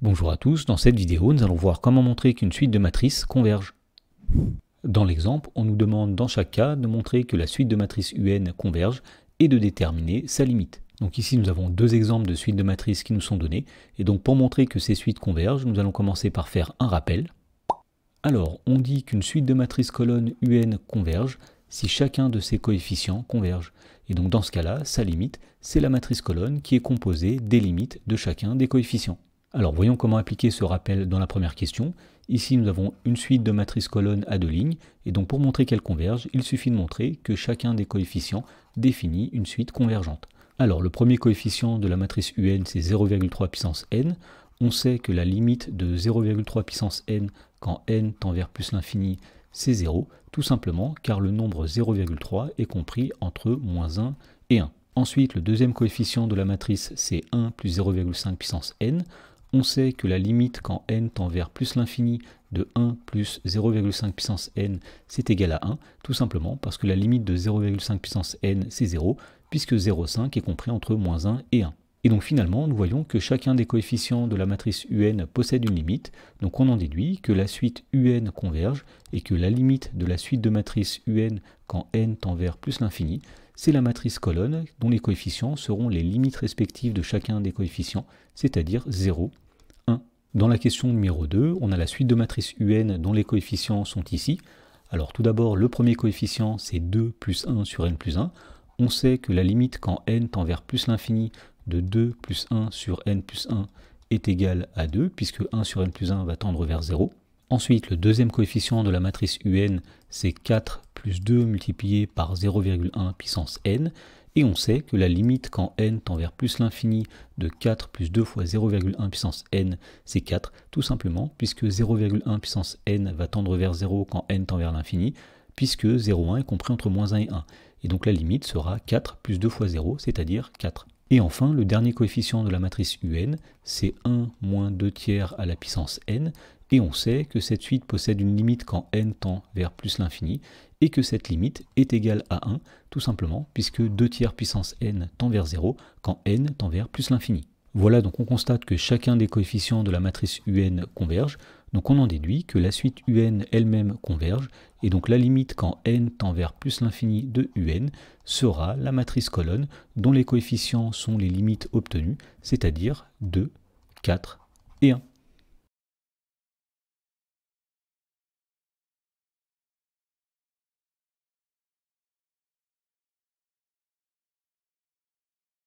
Bonjour à tous, dans cette vidéo, nous allons voir comment montrer qu'une suite de matrices converge. Dans l'exemple, on nous demande dans chaque cas de montrer que la suite de matrices UN converge et de déterminer sa limite. Donc ici, nous avons deux exemples de suites de matrices qui nous sont donnés. Et donc pour montrer que ces suites convergent, nous allons commencer par faire un rappel. Alors, on dit qu'une suite de matrices colonnes UN converge si chacun de ses coefficients converge. Et donc dans ce cas-là, sa limite, c'est la matrice colonne qui est composée des limites de chacun des coefficients. Alors voyons comment appliquer ce rappel dans la première question. Ici nous avons une suite de matrices colonnes à deux lignes, et donc pour montrer qu'elles convergent, il suffit de montrer que chacun des coefficients définit une suite convergente. Alors le premier coefficient de la matrice UN c'est 0,3 puissance n. On sait que la limite de 0,3 puissance n quand n tend vers plus l'infini c'est 0, tout simplement car le nombre 0,3 est compris entre moins 1 et 1. Ensuite le deuxième coefficient de la matrice c'est 1 plus 0,5 puissance n. On sait que la limite quand n tend vers plus l'infini de 1 plus 0,5 puissance n c'est égal à 1, tout simplement parce que la limite de 0,5 puissance n c'est 0, puisque 0,5 est compris entre moins 1 et 1. Et donc finalement, nous voyons que chacun des coefficients de la matrice UN possède une limite, donc on en déduit que la suite UN converge et que la limite de la suite de matrices UN quand n tend vers plus l'infini, c'est la matrice colonne dont les coefficients seront les limites respectives de chacun des coefficients, c'est-à-dire 0, 1. Dans la question numéro 2, on a la suite de matrices UN dont les coefficients sont ici. Alors tout d'abord, le premier coefficient c'est 2 plus 1 sur n plus 1. On sait que la limite quand n tend vers plus l'infini de 2 plus 1 sur n plus 1 est égale à 2, puisque 1 sur n plus 1 va tendre vers 0. Ensuite, le deuxième coefficient de la matrice UN, c'est 4 plus 2 multiplié par 0,1 puissance n, et on sait que la limite quand n tend vers plus l'infini de 4 plus 2 fois 0,1 puissance n, c'est 4, tout simplement, puisque 0,1 puissance n va tendre vers 0 quand n tend vers l'infini, puisque 0,1 est compris entre moins 1 et 1. Et donc la limite sera 4 plus 2 fois 0, c'est-à-dire 4. Et enfin, le dernier coefficient de la matrice UN, c'est 1 moins 2 tiers à la puissance n, et on sait que cette suite possède une limite quand n tend vers plus l'infini, et que cette limite est égale à 1, tout simplement, puisque 2 tiers puissance n tend vers 0 quand n tend vers plus l'infini. Voilà, donc on constate que chacun des coefficients de la matrice UN converge, donc on en déduit que la suite UN elle-même converge, et donc la limite quand n tend vers plus l'infini de UN sera la matrice colonne dont les coefficients sont les limites obtenues, c'est-à-dire 2, 4 et 1.